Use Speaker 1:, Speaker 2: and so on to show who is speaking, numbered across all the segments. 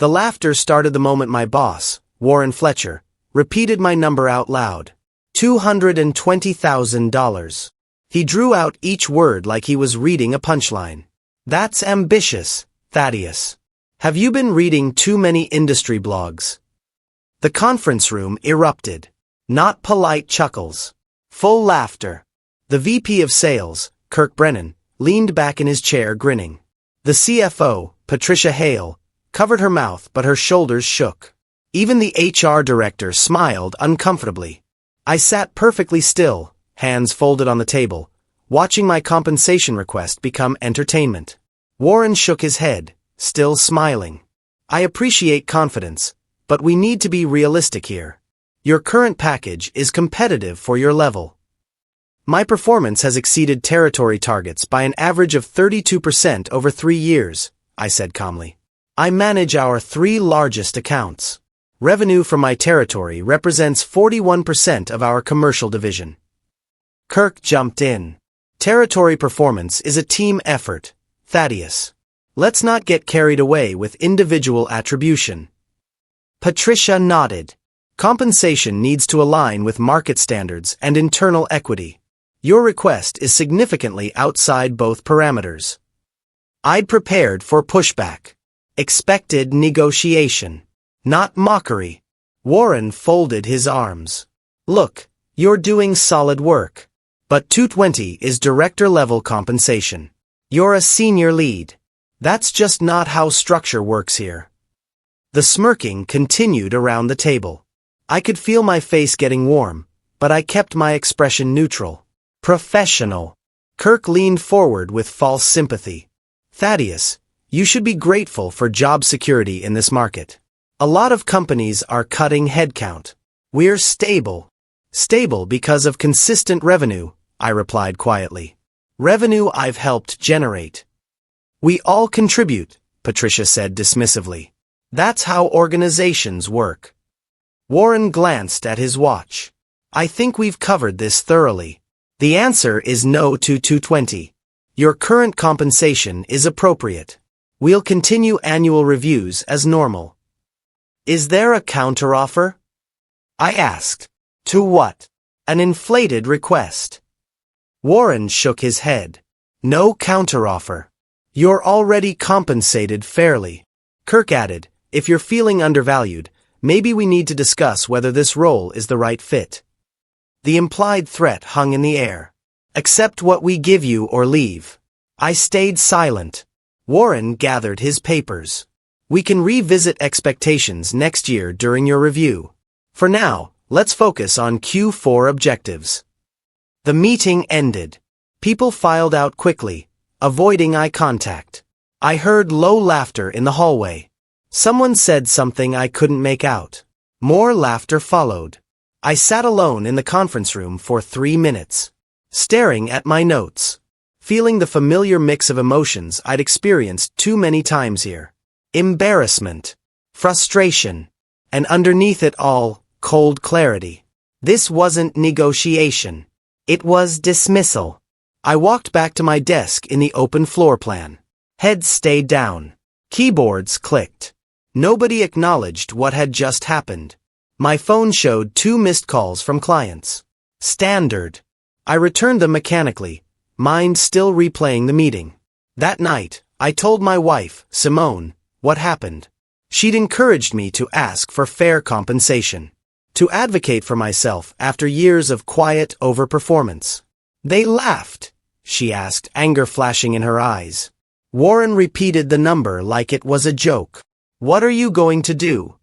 Speaker 1: The laughter started the moment my boss, Warren Fletcher, repeated my number out loud. $220,000. He drew out each word like he was reading a punchline. That's ambitious, Thaddeus. Have you been reading too many industry blogs? The conference room erupted. Not polite chuckles. Full laughter. The VP of Sales, Kirk Brennan, leaned back in his chair grinning. The CFO, Patricia Hale, covered her mouth but her shoulders shook. Even the HR director smiled uncomfortably. I sat perfectly still, hands folded on the table, watching my compensation request become entertainment. Warren shook his head, still smiling. I appreciate confidence, but we need to be realistic here. Your current package is competitive for your level. My performance has exceeded territory targets by an average of 32% over 3 years, I said calmly. I manage our 3 largest accounts. Revenue from my territory represents 41% of our commercial division. Kirk jumped in. Territory performance is a team effort, Thaddeus. Let's not get carried away with individual attribution. Patricia nodded. Compensation needs to align with market standards and internal equity. Your request is significantly outside both parameters. I'd prepared for pushback. Expected negotiation. Not mockery. Warren folded his arms. Look, you're doing solid work. But 220 is director-level compensation. You're a senior lead. That's just not how structure works here. The smirking continued around the table. I could feel my face getting warm, but I kept my expression neutral. Professional. Kirk leaned forward with false sympathy. Thaddeus, you should be grateful for job security in this market. A lot of companies are cutting headcount. We're stable. Stable because of consistent revenue, I replied quietly. Revenue I've helped generate. We all contribute, Patricia said dismissively. That's how organizations work. Warren glanced at his watch. I think we've covered this thoroughly. The answer is no to 220. Your current compensation is appropriate. We'll continue annual reviews as normal. Is there a counteroffer? I asked. To what? An inflated request. Warren shook his head. No counteroffer. You're already compensated fairly. Kirk added, if you're feeling undervalued, maybe we need to discuss whether this role is the right fit. The implied threat hung in the air. Accept what we give you or leave. I stayed silent. Warren gathered his papers. We can revisit expectations next year during your review. For now, let's focus on Q4 objectives. The meeting ended. People filed out quickly, avoiding eye contact. I heard low laughter in the hallway. Someone said something I couldn't make out. More laughter followed. I sat alone in the conference room for 3 minutes, staring at my notes, feeling the familiar mix of emotions I'd experienced too many times here. Embarrassment, frustration, and underneath it all, cold clarity. This wasn't negotiation. It was dismissal. I walked back to my desk in the open floor plan. Heads stayed down. Keyboards clicked. Nobody acknowledged what had just happened. My phone showed 2 missed calls from clients. Standard. I returned them mechanically, mind still replaying the meeting. That night, I told my wife, Simone, what happened. She'd encouraged me to ask for fair compensation, to advocate for myself after years of quiet overperformance. They laughed, she asked, anger flashing in her eyes. Warren repeated the number like it was a joke. What are you going to do?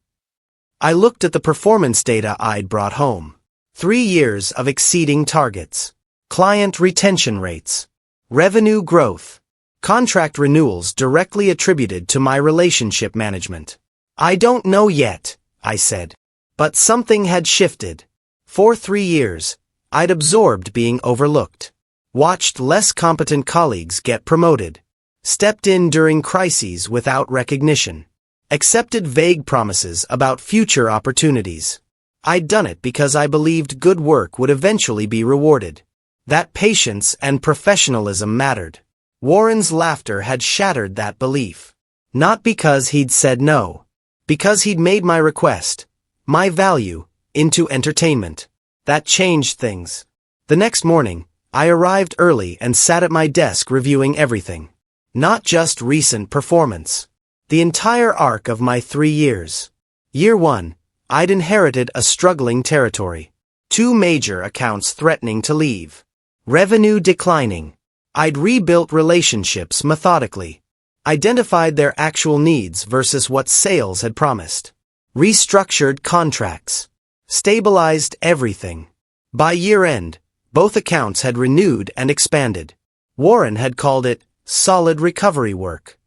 Speaker 1: I looked at the performance data I'd brought home. 3 years of exceeding targets. Client retention rates. Revenue growth. Contract renewals directly attributed to my relationship management. I don't know yet, I said. But something had shifted. For 3 years, I'd absorbed being overlooked. Watched less competent colleagues get promoted. Stepped in during crises without recognition. Accepted vague promises about future opportunities. I'd done it because I believed good work would eventually be rewarded. That patience and professionalism mattered. Warren's laughter had shattered that belief. Not because he'd said no, Because he'd made my request, my value, into entertainment. That changed things. The next morning, I arrived early and sat at my desk reviewing everything. Not just recent performance. The entire arc of my 3 years. Year 1, I'd inherited a struggling territory. 2 major accounts threatening to leave. Revenue declining. I'd rebuilt relationships methodically. Identified their actual needs versus what sales had promised. Restructured contracts. Stabilized everything. By year end, both accounts had renewed and expanded. Warren had called it solid recovery work.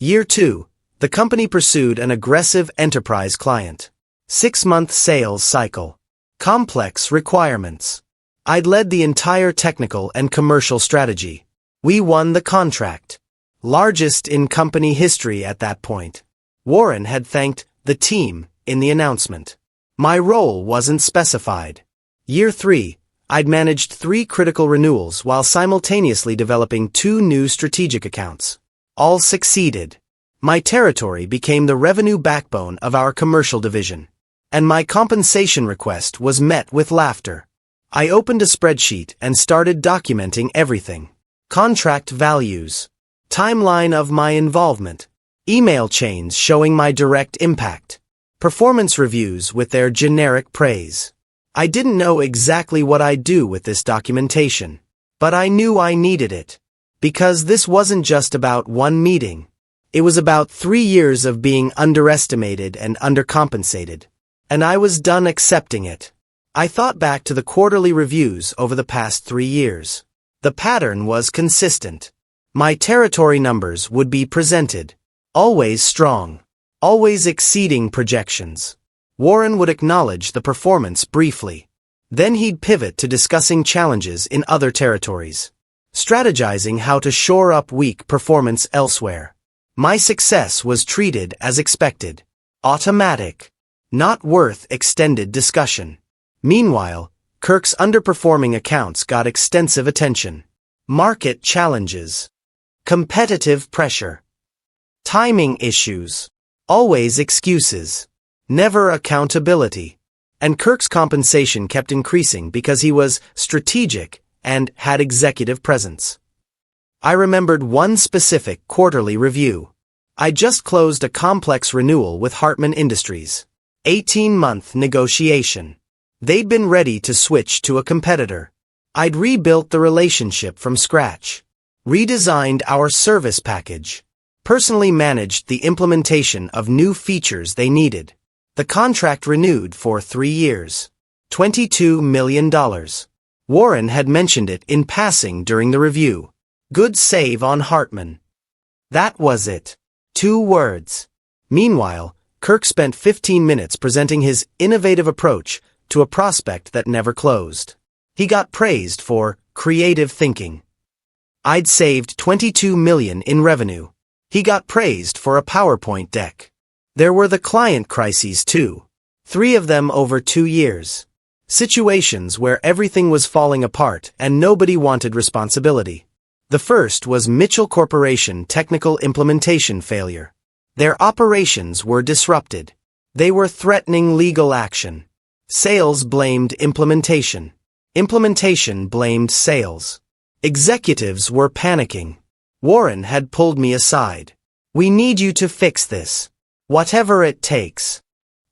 Speaker 1: Year 2, the company pursued an aggressive enterprise client. 6-month sales cycle. Complex requirements. I'd led the entire technical and commercial strategy. We won the contract. Largest in company history at that point. Warren had thanked the team in the announcement. My role wasn't specified. Year 3, I'd managed 3 critical renewals while simultaneously developing 2 new strategic accounts. All succeeded. My territory became the revenue backbone of our commercial division. And my compensation request was met with laughter. I opened a spreadsheet and started documenting everything. Contract values. Timeline of my involvement. Email chains showing my direct impact. Performance reviews with their generic praise. I didn't know exactly what I'd do with this documentation. But I knew I needed it. Because this wasn't just about one meeting. It was about 3 years of being underestimated and undercompensated. And I was done accepting it. I thought back to the quarterly reviews over the past 3 years. The pattern was consistent. My territory numbers would be presented. Always strong. Always exceeding projections. Warren would acknowledge the performance briefly. Then he'd pivot to discussing challenges in other territories. Strategizing how to shore up weak performance elsewhere. My success was treated as expected. Automatic. Not worth extended discussion. Meanwhile, Kirk's underperforming accounts got extensive attention. Market challenges. Competitive pressure. Timing issues. Always excuses. Never accountability. And Kirk's compensation kept increasing because he was strategic and had executive presence. I remembered one specific quarterly review. I just closed a complex renewal with Hartman Industries. 18-month negotiation. They'd been ready to switch to a competitor. I'd rebuilt the relationship from scratch. Redesigned our service package. Personally managed the implementation of new features they needed. The contract renewed for 3 years. $22 million. Warren had mentioned it in passing during the review. Good save on Hartman. That was it. 2 words. Meanwhile, Kirk spent 15 minutes presenting his innovative approach to a prospect that never closed. He got praised for creative thinking. I'd saved $22 million in revenue. He got praised for a PowerPoint deck. There were the client crises too. 3 of them over 2 years. Situations where everything was falling apart and nobody wanted responsibility. The first was Mitchell Corporation technical implementation failure. Their operations were disrupted. They were threatening legal action. Sales blamed implementation. Implementation blamed sales. Executives were panicking. Warren had pulled me aside. We need you to fix this. Whatever it takes.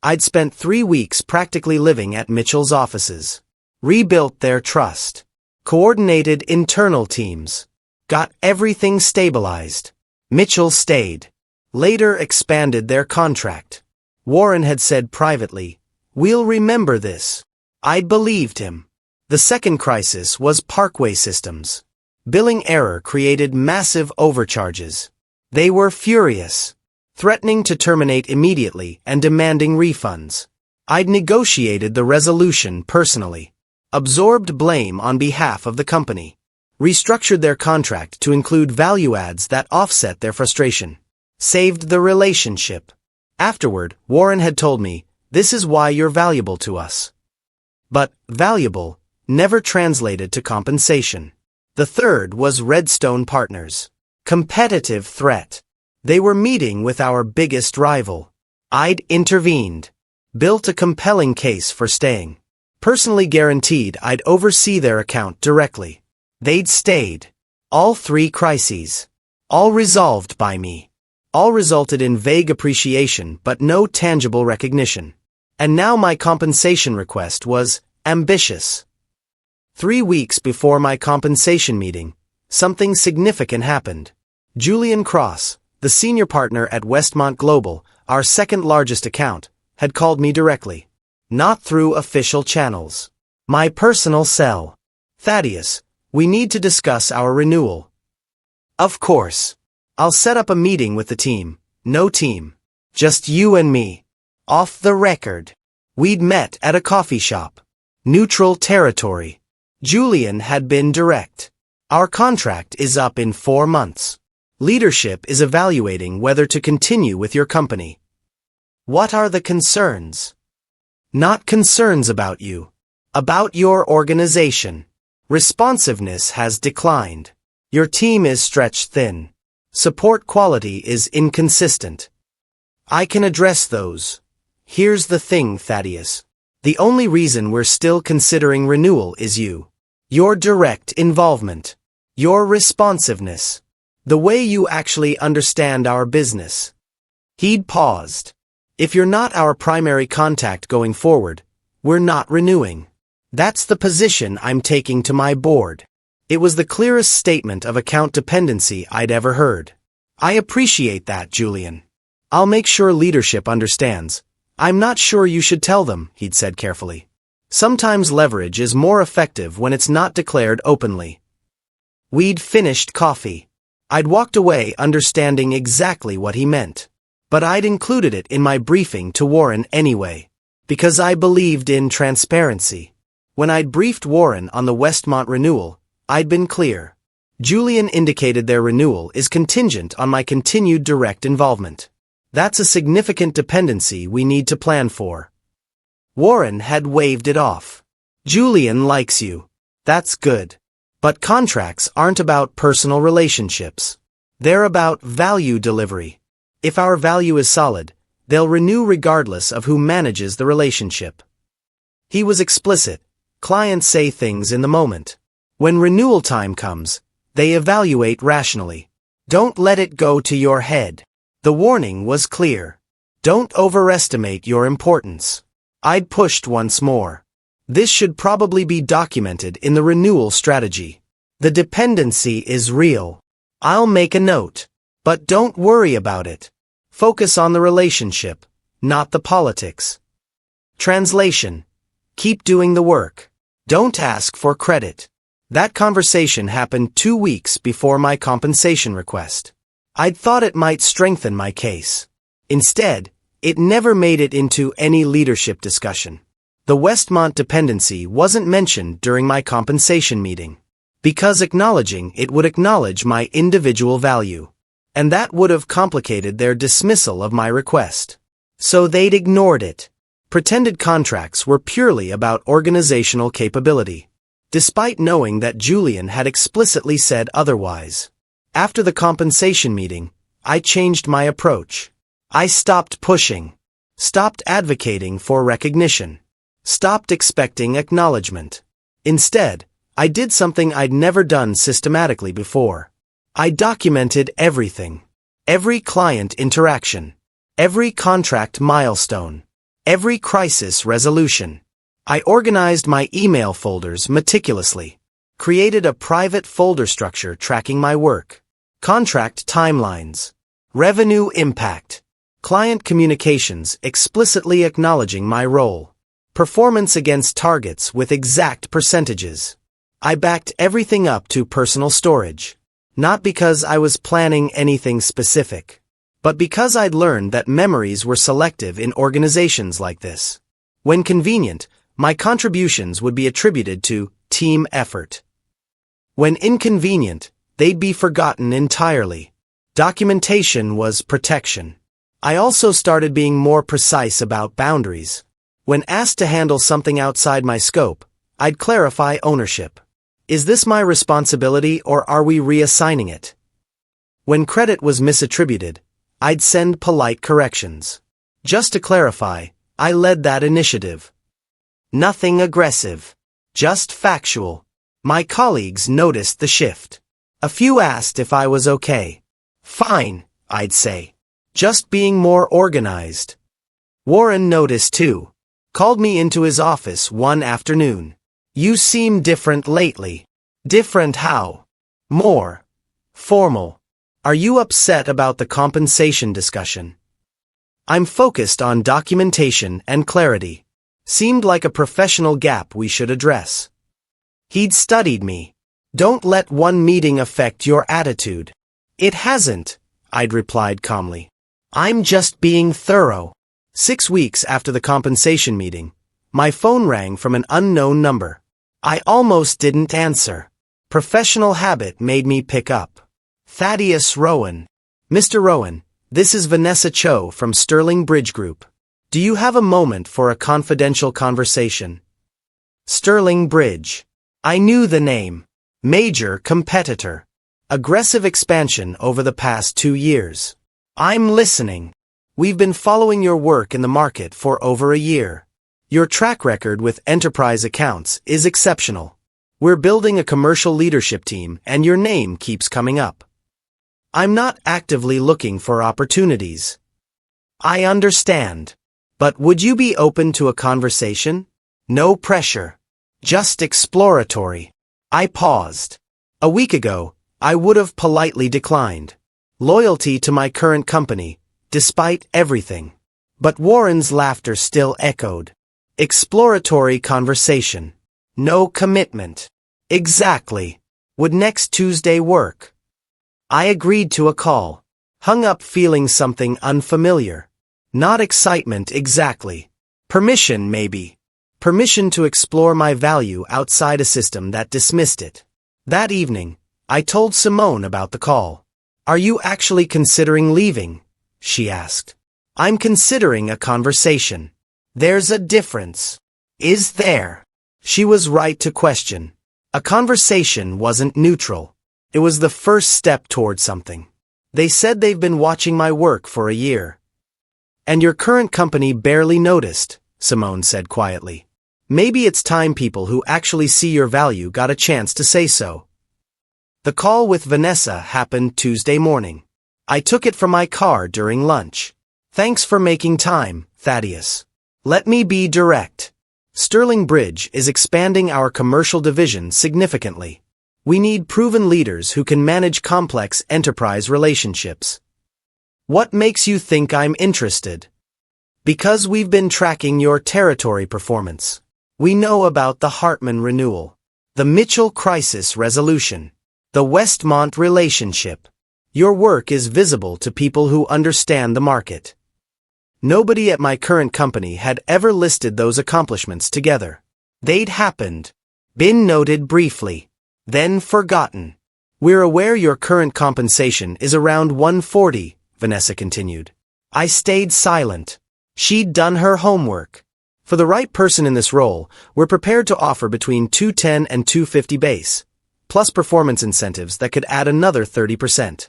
Speaker 1: I'd spent 3 weeks practically living at Mitchell's offices. Rebuilt their trust. Coordinated internal teams. Got everything stabilized. Mitchell stayed. Later expanded their contract. Warren had said privately, "We'll remember this." I'd believed him. The second crisis was Parkway Systems. Billing error created massive overcharges. They were furious, threatening to terminate immediately and demanding refunds. I'd negotiated the resolution personally. Absorbed blame on behalf of the company. Restructured their contract to include value adds that offset their frustration. Saved the relationship. Afterward, Warren had told me, "This is why you're valuable to us." But valuable never translated to compensation. The third was Redstone Partners. Competitive threat. They were meeting with our biggest rival. I'd intervened. Built a compelling case for staying. Personally guaranteed I'd oversee their account directly. They'd stayed. All 3 crises. All resolved by me. All resulted in vague appreciation but no tangible recognition. And now my compensation request was ambitious. 3 weeks before my compensation meeting, something significant happened. Julian Cross, the senior partner at Westmont Global, our second largest account, had called me directly. Not through official channels. My personal cell. Thaddeus, we need to discuss our renewal. Of course. I'll set up a meeting with the team. No team. Just you and me. Off the record. We'd met at a coffee shop. Neutral territory. Julian had been direct. Our contract is up in 4 months. Leadership is evaluating whether to continue with your company. What are the concerns? Not concerns about you. About your organization. Responsiveness has declined. Your team is stretched thin. Support quality is inconsistent. I can address those. Here's the thing, Thaddeus. The only reason we're still considering renewal is you. Your direct involvement. Your responsiveness. The way you actually understand our business. He'd paused. If you're not our primary contact going forward, we're not renewing. That's the position I'm taking to my board. It was the clearest statement of account dependency I'd ever heard. I appreciate that, Julian. I'll make sure leadership understands. I'm not sure you should tell them, he'd said carefully. Sometimes leverage is more effective when it's not declared openly. We'd finished coffee. I'd walked away understanding exactly what he meant. But I'd included it in my briefing to Warren anyway, because I believed in transparency. When I'd briefed Warren on the Westmont renewal, I'd been clear. Julian indicated their renewal is contingent on my continued direct involvement. That's a significant dependency we need to plan for. Warren had waved it off. Julian likes you. That's good. But contracts aren't about personal relationships. They're about value delivery. If our value is solid, they'll renew regardless of who manages the relationship. He was explicit. Clients say things in the moment. When renewal time comes, they evaluate rationally. Don't let it go to your head. The warning was clear. Don't overestimate your importance. I'd pushed once more. This should probably be documented in the renewal strategy. The dependency is real. I'll make a note. But don't worry about it. Focus on the relationship, not the politics. Translation. Keep doing the work. Don't ask for credit. That conversation happened 2 weeks before my compensation request. I'd thought it might strengthen my case. Instead, it never made it into any leadership discussion. The Westmont dependency wasn't mentioned during my compensation meeting. Because acknowledging it would acknowledge my individual value. And that would have complicated their dismissal of my request. So they'd ignored it. Pretended contracts were purely about organizational capability. Despite knowing that Julian had explicitly said otherwise. After the compensation meeting, I changed my approach. I stopped pushing. Stopped advocating for recognition. Stopped expecting acknowledgement. Instead, I did something I'd never done systematically before. I documented everything. Every client interaction. Every contract milestone. Every crisis resolution. I organized my email folders meticulously. Created a private folder structure tracking my work. Contract timelines. Revenue impact. Client communications explicitly acknowledging my role. Performance against targets with exact percentages. I backed everything up to personal storage. Not because I was planning anything specific, but because I'd learned that memories were selective in organizations like this. When convenient, my contributions would be attributed to team effort. When inconvenient, they'd be forgotten entirely. Documentation was protection. I also started being more precise about boundaries. When asked to handle something outside my scope, I'd clarify ownership. Is this my responsibility or are we reassigning it? When credit was misattributed, I'd send polite corrections. Just to clarify, I led that initiative. Nothing aggressive. Just factual. My colleagues noticed the shift. A few asked if I was okay. Fine, I'd say. Just being more organized. Warren noticed too. Called me into his office one afternoon. You seem different lately. Different how? More formal. Are you upset about the compensation discussion? I'm focused on documentation and clarity. Seemed like a professional gap we should address. He'd studied me. Don't let one meeting affect your attitude. It hasn't, I'd replied calmly. I'm just being thorough. 6 weeks after the compensation meeting, my phone rang from an unknown number. I almost didn't answer. Professional habit made me pick up. Thaddeus Rowan. Mr. Rowan, this is Vanessa Cho from Sterling Bridge Group. Do you have a moment for a confidential conversation? Sterling Bridge. I knew the name. Major competitor. Aggressive expansion over the past 2 years. I'm listening. We've been following your work in the market for over a year. Your track record with enterprise accounts is exceptional. We're building a commercial leadership team and your name keeps coming up. I'm not actively looking for opportunities. I understand. But would you be open to a conversation? No pressure. Just exploratory. I paused. A week ago, I would have politely declined. Loyalty to my current company, despite everything. But Warren's laughter still echoed. Exploratory conversation. No commitment. Exactly. Would next Tuesday work? I agreed to a call. Hung up feeling something unfamiliar. Not excitement exactly. Permission maybe. Permission to explore my value outside a system that dismissed it. That evening, I told Simone about the call. Are you actually considering leaving? She asked. I'm considering a conversation. There's a difference. Is there? She was right to question. A conversation wasn't neutral. It was the first step toward something. They said they've been watching my work for a year. And your current company barely noticed, Simone said quietly. Maybe it's time people who actually see your value got a chance to say so. The call with Vanessa happened Tuesday morning. I took it from my car during lunch. Thanks for making time, Thaddeus. Let me be direct. Sterling Bridge is expanding our commercial division significantly. We need proven leaders who can manage complex enterprise relationships. What makes you think I'm interested? Because we've been tracking your territory performance. We know about the Hartman renewal, the Mitchell crisis resolution, the Westmont relationship. Your work is visible to people who understand the market. Nobody at my current company had ever listed those accomplishments together. They'd happened, been noted briefly, then forgotten. We're aware your current compensation is around 140, Vanessa continued. I stayed silent. She'd done her homework. For the right person in this role, we're prepared to offer between 210 and 250 base, plus performance incentives that could add another 30%.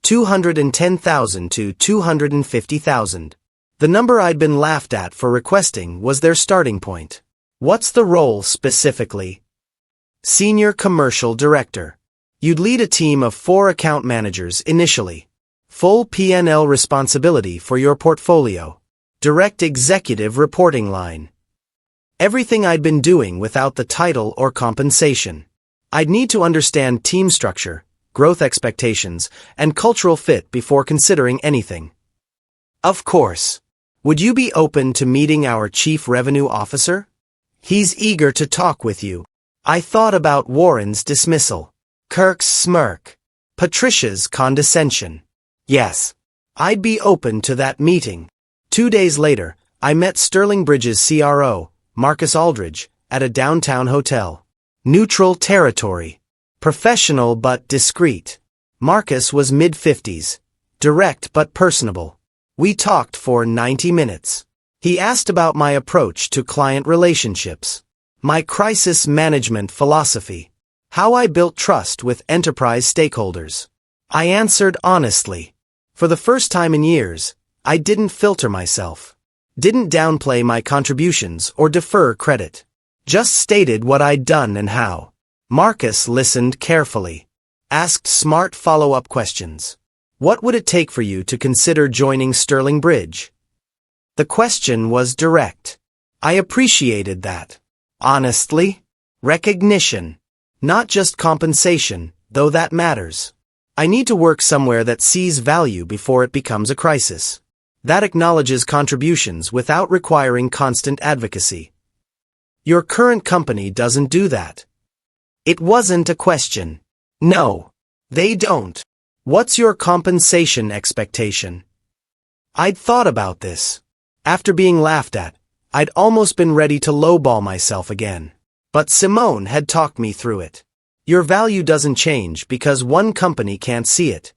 Speaker 1: 210,000 to 250,000. The number I'd been laughed at for requesting was their starting point. What's the role specifically? Senior Commercial Director. You'd lead a team of 4 account managers initially. Full P&L responsibility for your portfolio. Direct executive reporting line. Everything I'd been doing without the title or compensation. I'd need to understand team structure, growth expectations, and cultural fit before considering anything. Of course. Would you be open to meeting our Chief Revenue Officer? He's eager to talk with you. I thought about Warren's dismissal. Kirk's smirk. Patricia's condescension. Yes. I'd be open to that meeting. 2 days later, I met Sterling Bridge's CRO, Marcus Aldridge, at a downtown hotel. Neutral territory. Professional but discreet. Marcus was mid-50s. Direct but personable. We talked for 90 minutes. He asked about my approach to client relationships. My crisis management philosophy. How I built trust with enterprise stakeholders. I answered honestly. For the first time in years, I didn't filter myself. Didn't downplay my contributions or defer credit. Just stated what I'd done and how. Marcus listened carefully. Asked smart follow-up questions. What would it take for you to consider joining Sterling Bridge? The question was direct. I appreciated that. Honestly, recognition. Not just compensation, though that matters. I need to work somewhere that sees value before it becomes a crisis. That acknowledges contributions without requiring constant advocacy. Your current company doesn't do that. It wasn't a question. No, they don't. What's your compensation expectation? I'd thought about this. After being laughed at, I'd almost been ready to lowball myself again. But Simone had talked me through it. Your value doesn't change because one company can't see it.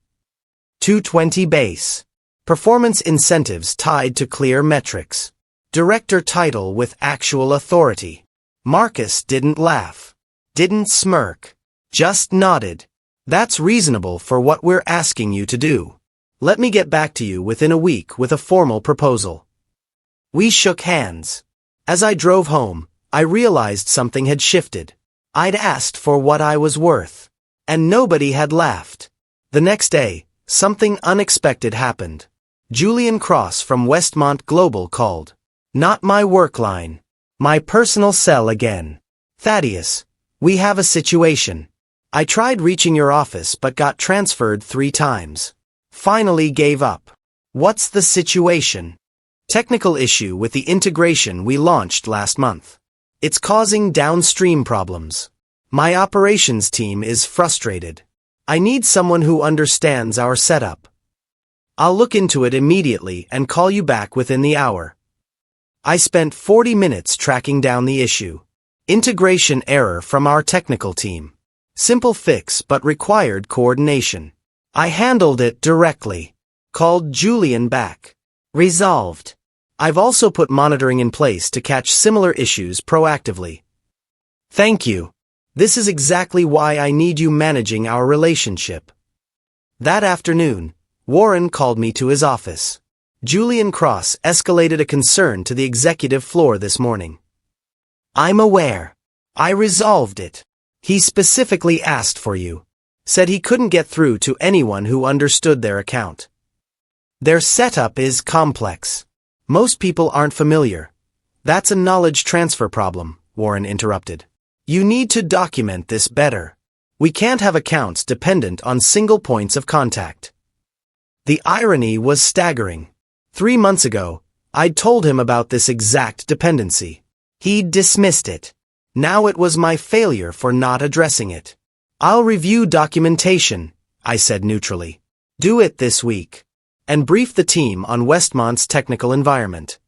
Speaker 1: 220 base. Performance incentives tied to clear metrics. Director title with actual authority. Marcus didn't laugh. Didn't smirk. Just nodded. That's reasonable for what we're asking you to do. Let me get back to you within a week with a formal proposal. We shook hands. As I drove home, I realized something had shifted. I'd asked for what I was worth. And nobody had laughed. The next day, something unexpected happened. Julian Cross from Westmont Global called. Not my work line. My personal cell again. Thaddeus, we have a situation. I tried reaching your office but got transferred 3 times. Finally gave up. What's the situation? Technical issue with the integration we launched last month. It's causing downstream problems. My operations team is frustrated. I need someone who understands our setup. I'll look into it immediately and call you back within the hour. I spent 40 minutes tracking down the issue. Integration error from our technical team. Simple fix but required coordination. I handled it directly. Called Julian back. Resolved. I've also put monitoring in place to catch similar issues proactively. Thank you. This is exactly why I need you managing our relationship. That afternoon, Warren called me to his office. Julian Cross escalated a concern to the executive floor this morning. I'm aware. I resolved it. He specifically asked for you. Said he couldn't get through to anyone who understood their account. Their setup is complex. Most people aren't familiar. That's a knowledge transfer problem, Warren interrupted. You need to document this better. We can't have accounts dependent on single points of contact. The irony was staggering. 3 months ago, I'd told him about this exact dependency. He'd dismissed it. Now it was my failure for not addressing it. I'll review documentation, I said neutrally. Do it this week. And brief the team on Westmont's technical environment.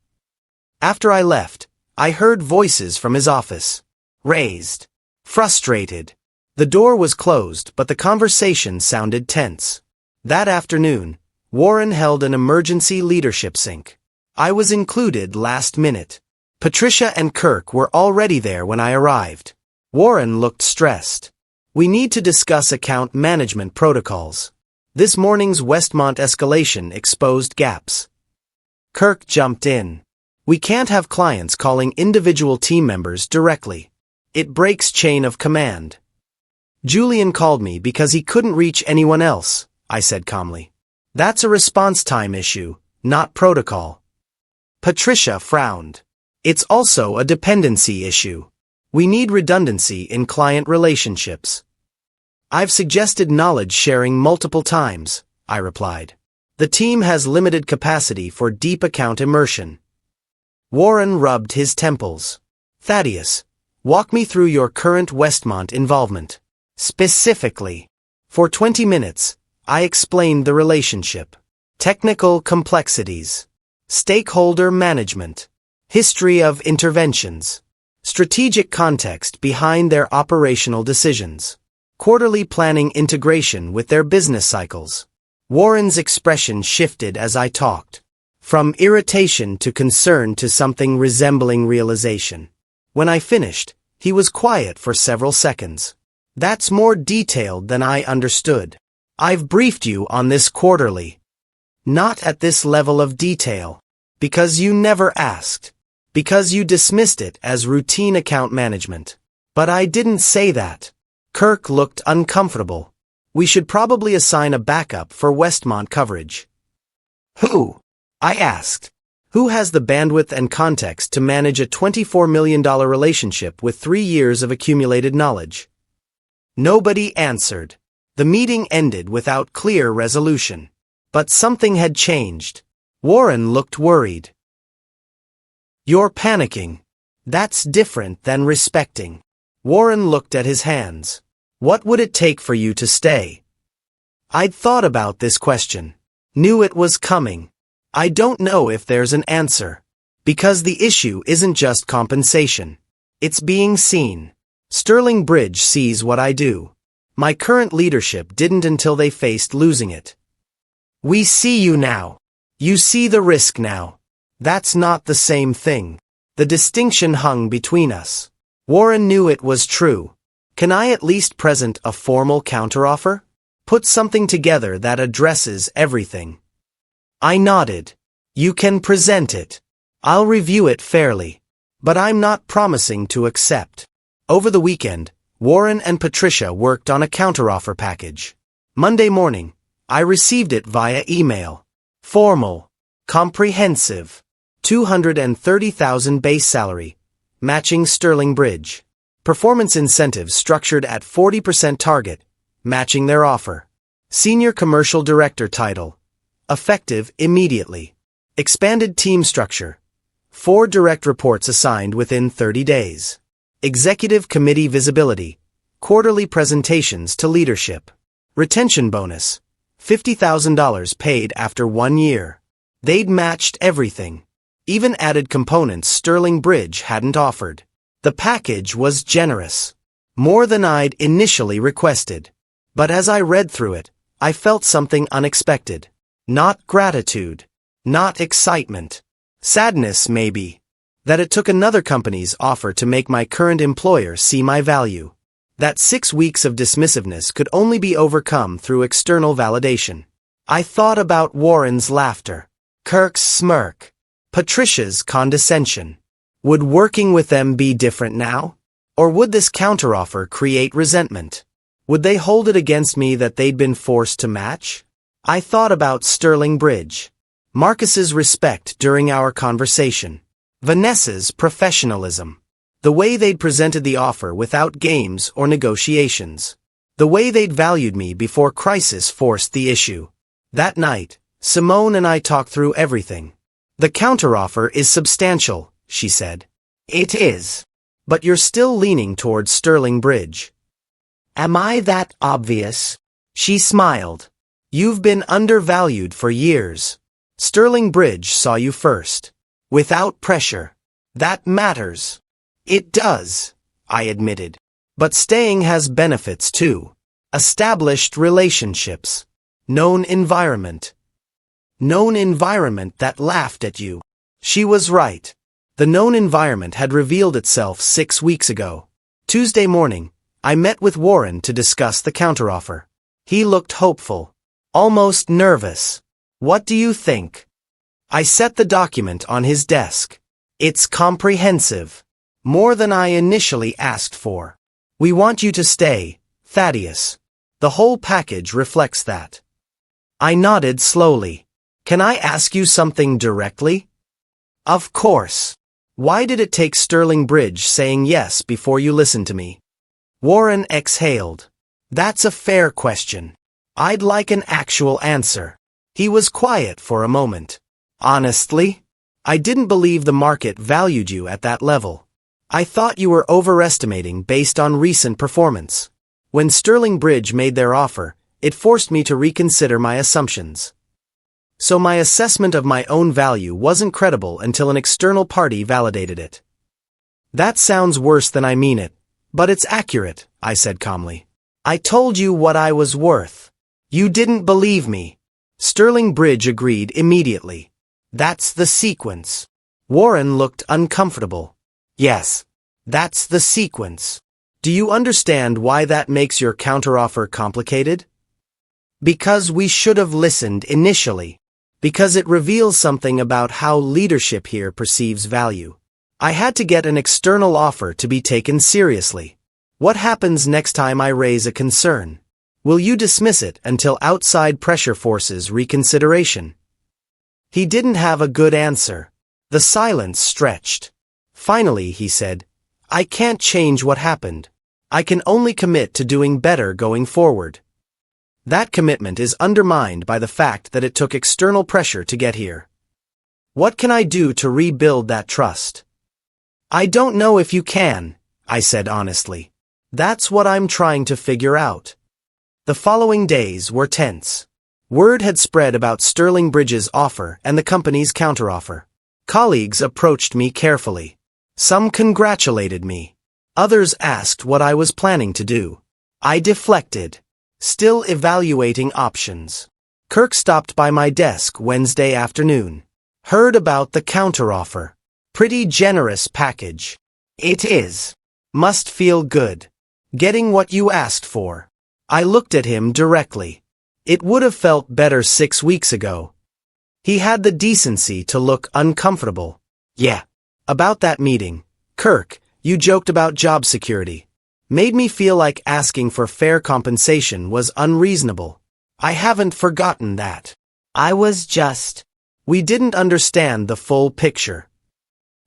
Speaker 1: After I left, I heard voices from his office. Raised. Frustrated. The door was closed, but the conversation sounded tense. That afternoon, Warren held an emergency leadership sync. I was included last minute. Patricia and Kirk were already there when I arrived. Warren looked stressed. We need to discuss account management protocols. This morning's Westmont escalation exposed gaps. Kirk jumped in. We can't have clients calling individual team members directly. It breaks chain of command. Julian called me because he couldn't reach anyone else, I said calmly. That's a response time issue, not protocol. Patricia frowned. It's also a dependency issue. We need redundancy in client relationships. I've suggested knowledge sharing multiple times, I replied. The team has limited capacity for deep account immersion. Warren rubbed his temples. Thaddeus, walk me through your current Westmont involvement. Specifically. For 20 minutes, I explained the relationship. Technical complexities. Stakeholder management. History of interventions. Strategic context behind their operational decisions. Quarterly planning integration with their business cycles. Warren's expression shifted as I talked. From irritation to concern to something resembling realization. When I finished, he was quiet for several seconds. That's more detailed than I understood. I've briefed you on this quarterly. Not at this level of detail. Because you never asked. Because you dismissed it as routine account management. But I didn't say that. Kirk looked uncomfortable. We should probably assign a backup for Westmont coverage. Who? I asked. Who has the bandwidth and context to manage a $24 million relationship with 3 years of accumulated knowledge? Nobody answered. The meeting ended without clear resolution. But something had changed. Warren looked worried. You're panicking. That's different than respecting. Warren looked at his hands. What would it take for you to stay? I'd thought about this question. Knew it was coming. I don't know if there's an answer. Because the issue isn't just compensation. It's being seen. Sterling Bridge sees what I do. My current leadership didn't until they faced losing it. We see you now. You see the risk now. That's not the same thing. The distinction hung between us. Warren knew it was true. Can I at least present a formal counteroffer? Put something together that addresses everything. I nodded. You can present it. I'll review it fairly. But I'm not promising to accept. Over the weekend, Warren and Patricia worked on a counteroffer package. Monday morning, I received it via email. Formal. Comprehensive. $230,000 base salary. Matching Sterling Bridge. Performance incentives structured at 40% target. Matching their offer. Senior Commercial Director title. Effective immediately. Expanded team structure. 4 direct reports assigned within 30 days. Executive Committee visibility. Quarterly presentations to leadership. Retention bonus. $50,000 paid after 1 year. They'd matched everything. Even added components Sterling Bridge hadn't offered. The package was generous. More than I'd initially requested. But as I read through it, I felt something unexpected. Not gratitude. Not excitement. Sadness, maybe. That it took another company's offer to make my current employer see my value. That 6 weeks of dismissiveness could only be overcome through external validation. I thought about Warren's laughter. Kirk's smirk. Patricia's condescension. Would working with them be different now? Or would this counteroffer create resentment? Would they hold it against me that they'd been forced to match? I thought about Sterling Bridge. Marcus's respect during our conversation. Vanessa's professionalism. The way they'd presented the offer without games or negotiations. The way they'd valued me before crisis forced the issue. That night, Simone and I talked through everything. The counteroffer is substantial, she said. It is. But you're still leaning towards Sterling Bridge. Am I that obvious? She smiled. You've been undervalued for years. Sterling Bridge saw you first. Without pressure. That matters. It does, I admitted. But staying has benefits too. Established relationships. Known environment. Known environment that laughed at you. She was right. The known environment had revealed itself 6 weeks ago. Tuesday morning, I met with Warren to discuss the counteroffer. He looked hopeful. Almost nervous. What do you think? I set the document on his desk. It's comprehensive. More than I initially asked for. We want you to stay, Thaddeus. The whole package reflects that. I nodded slowly. Can I ask you something directly? Of course. Why did it take Sterling Bridge saying yes before you listened to me? Warren exhaled. That's a fair question. I'd like an actual answer. He was quiet for a moment. Honestly, I didn't believe the market valued you at that level. I thought you were overestimating based on recent performance. When Sterling Bridge made their offer, it forced me to reconsider my assumptions. So my assessment of my own value wasn't credible until an external party validated it. That sounds worse than I mean it, but it's accurate, I said calmly. I told you what I was worth. You didn't believe me. Sterling Bridge agreed immediately. That's the sequence. Warren looked uncomfortable. Yes, that's the sequence. Do you understand why that makes your counteroffer complicated? Because we should have listened initially. Because it reveals something about how leadership here perceives value. I had to get an external offer to be taken seriously. What happens next time I raise a concern? Will you dismiss it until outside pressure forces reconsideration? He didn't have a good answer. The silence stretched. Finally, he said, I can't change what happened. I can only commit to doing better going forward. That commitment is undermined by the fact that it took external pressure to get here. What can I do to rebuild that trust? I don't know if you can, I said honestly. That's what I'm trying to figure out. The following days were tense. Word had spread about Sterling Bridge's offer and the company's counteroffer. Colleagues approached me carefully. Some congratulated me. Others asked what I was planning to do. I deflected, still evaluating options. Kirk stopped by my desk Wednesday afternoon. Heard about the counteroffer. Pretty generous package. It is. Must feel good. Getting what you asked for. I looked at him directly. It would have felt better 6 weeks ago. He had the decency to look uncomfortable. Yeah. About that meeting, Kirk, you joked about job security. Made me feel like asking for fair compensation was unreasonable. I haven't forgotten that. We didn't understand the full picture.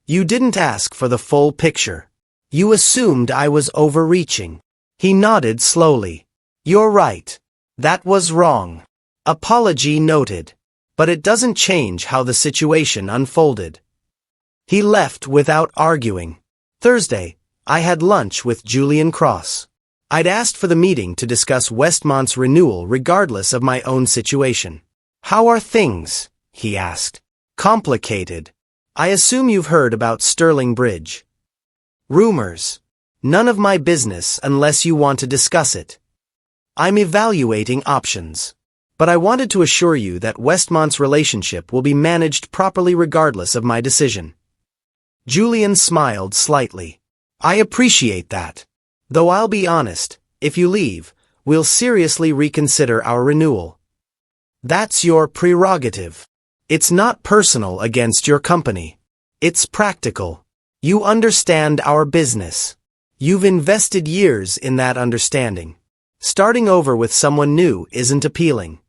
Speaker 1: You didn't ask for the full picture. You assumed I was overreaching. He nodded slowly. You're right. That was wrong. Apology noted. But it doesn't change how the situation unfolded. He left without arguing. Thursday, I had lunch with Julian Cross. I'd asked for the meeting to discuss Westmont's renewal regardless of my own situation. How are things? He asked. Complicated. I assume you've heard about Sterling Bridge. Rumors. None of my business unless you want to discuss it. I'm evaluating options. But I wanted to assure you that Westmont's relationship will be managed properly regardless of my decision. Julian smiled slightly. I appreciate that. Though I'll be honest, if you leave, we'll seriously reconsider our renewal. That's your prerogative. It's not personal against your company. It's practical. You understand our business. You've invested years in that understanding. Starting over with someone new isn't appealing.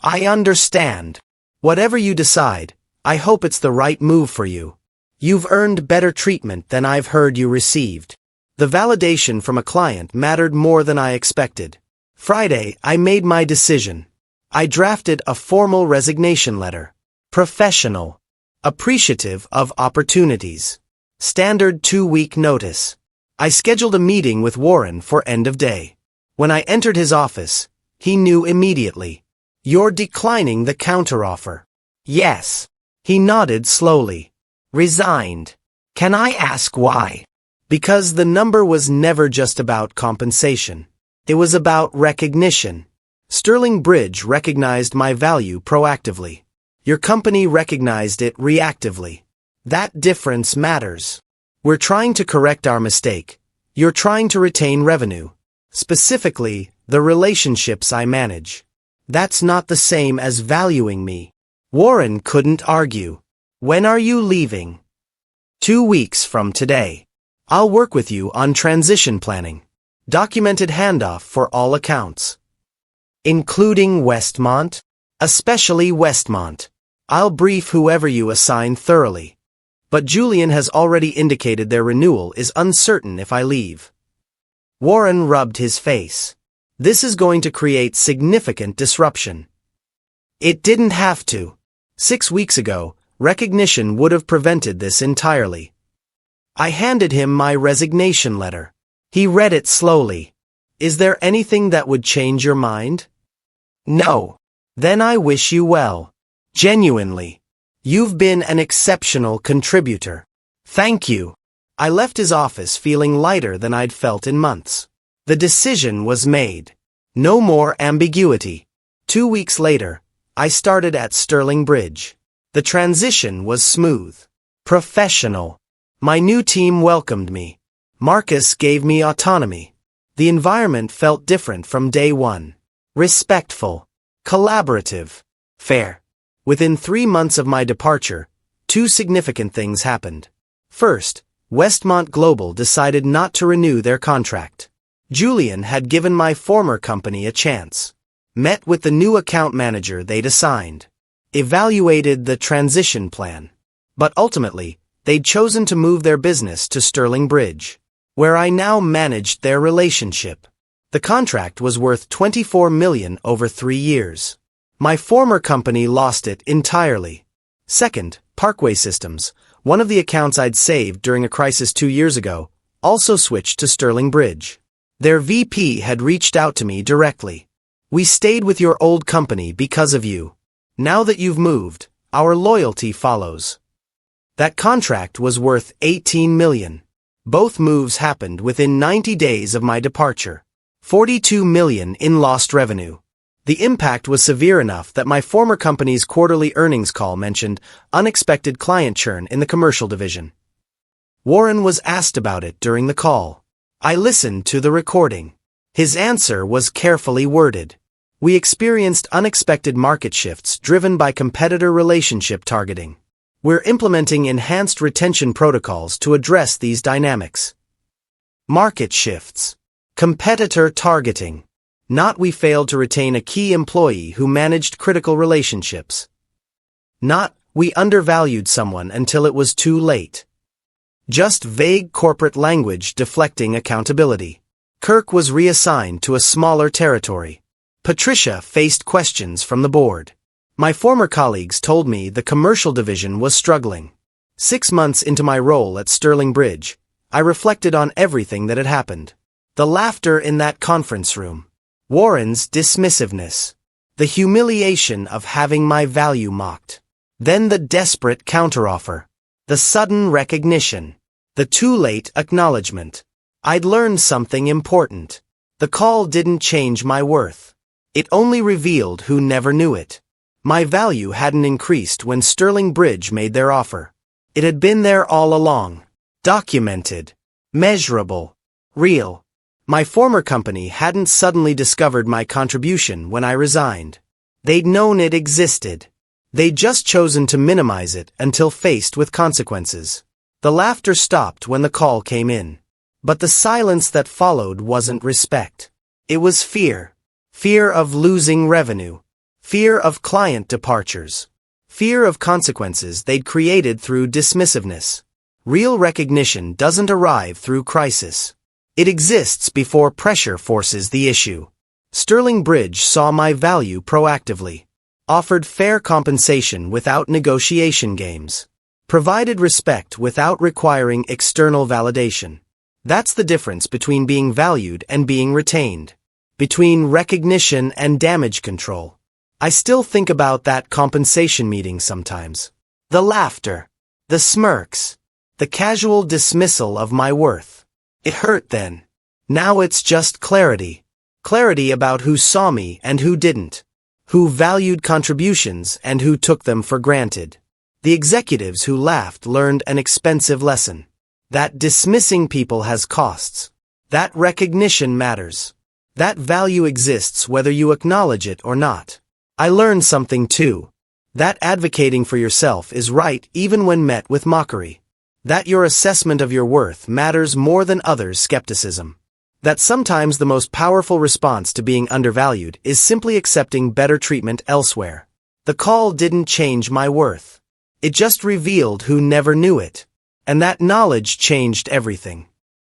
Speaker 1: I understand. Whatever you decide, I hope it's the right move for you. You've earned better treatment than I've heard you received. The validation from a client mattered more than I expected. Friday, I made my decision. I drafted a formal resignation letter. Professional. Appreciative of opportunities. Standard 2-week notice. I scheduled a meeting with Warren for end of day. When I entered his office, he knew immediately. You're declining the counteroffer. Yes. He nodded slowly. Resigned. Can I ask why? Because the number was never just about compensation. It was about recognition. Sterling Bridge recognized my value proactively. Your company recognized it reactively. That difference matters. We're trying to correct our mistake. You're trying to retain revenue. Specifically, the relationships I manage. That's not the same as valuing me. Warren couldn't argue. When are you leaving? 2 weeks from today. I'll work with you on transition planning. Documented handoff for all accounts. Including Westmont? Especially Westmont. I'll brief whoever you assign thoroughly. But Julian has already indicated their renewal is uncertain if I leave. Warren rubbed his face. This is going to create significant disruption. It didn't have to. 6 weeks ago, recognition would have prevented this entirely. I handed him my resignation letter. He read it slowly. Is there anything that would change your mind? No. Then I wish you well. Genuinely. You've been an exceptional contributor. Thank you. I left his office feeling lighter than I'd felt in months. The decision was made. No more ambiguity. 2 weeks later, I started at Sterling Bridge. The transition was smooth. Professional. My new team welcomed me. Marcus gave me autonomy. The environment felt different from day one. Respectful. Collaborative. Fair. Within 3 months of my departure, 2 significant things happened. First, Westmont Global decided not to renew their contract. Julian had given my former company a chance. Met with the new account manager they'd assigned. Evaluated the transition plan. But ultimately, they'd chosen to move their business to Sterling Bridge, where I now managed their relationship. The contract was worth $24 million over 3 years. My former company lost it entirely. Second, Parkway Systems, one of the accounts I'd saved during a crisis 2 years ago, also switched to Sterling Bridge. Their VP had reached out to me directly. "We stayed with your old company because of you. Now that you've moved, our loyalty follows." That contract was worth $18 million. Both moves happened within 90 days of my departure. $42 million in lost revenue. The impact was severe enough that my former company's quarterly earnings call mentioned unexpected client churn in the commercial division. Warren was asked about it during the call. I listened to the recording. His answer was carefully worded. "We experienced unexpected market shifts driven by competitor relationship targeting. We're implementing enhanced retention protocols to address these dynamics." Market shifts. Competitor targeting. Not we failed to retain a key employee who managed critical relationships. Not we undervalued someone until it was too late. Just vague corporate language deflecting accountability. Kirk was reassigned to a smaller territory. Patricia faced questions from the board. My former colleagues told me the commercial division was struggling. 6 months into my role at Sterling Bridge, I reflected on everything that had happened. The laughter in that conference room. Warren's dismissiveness. The humiliation of having my value mocked. Then the desperate counteroffer. The sudden recognition. The too late acknowledgement. I'd learned something important. The call didn't change my worth. It only revealed who never knew it. My value hadn't increased when Sterling Bridge made their offer. It had been there all along. Documented. Measurable. Real. My former company hadn't suddenly discovered my contribution when I resigned. They'd known it existed. They'd just chosen to minimize it until faced with consequences. The laughter stopped when the call came in. But the silence that followed wasn't respect. It was fear. Fear of losing revenue. Fear of client departures. Fear of consequences they'd created through dismissiveness. Real recognition doesn't arrive through crisis. It exists before pressure forces the issue. Sterling Bridge saw my value proactively. Offered fair compensation without negotiation games. Provided respect without requiring external validation. That's the difference between being valued and being retained. Between recognition and damage control. I still think about that compensation meeting sometimes. The laughter. The smirks. The casual dismissal of my worth. It hurt then. Now it's just clarity. Clarity about who saw me and who didn't. Who valued contributions and who took them for granted. The executives who laughed learned an expensive lesson. That dismissing people has costs. That recognition matters. That value exists whether you acknowledge it or not. I learned something too. That advocating for yourself is right even when met with mockery. That your assessment of your worth matters more than others' skepticism. That sometimes the most powerful response to being undervalued is simply accepting better treatment elsewhere. The call didn't change my worth. It just revealed who never knew it. And that knowledge changed everything.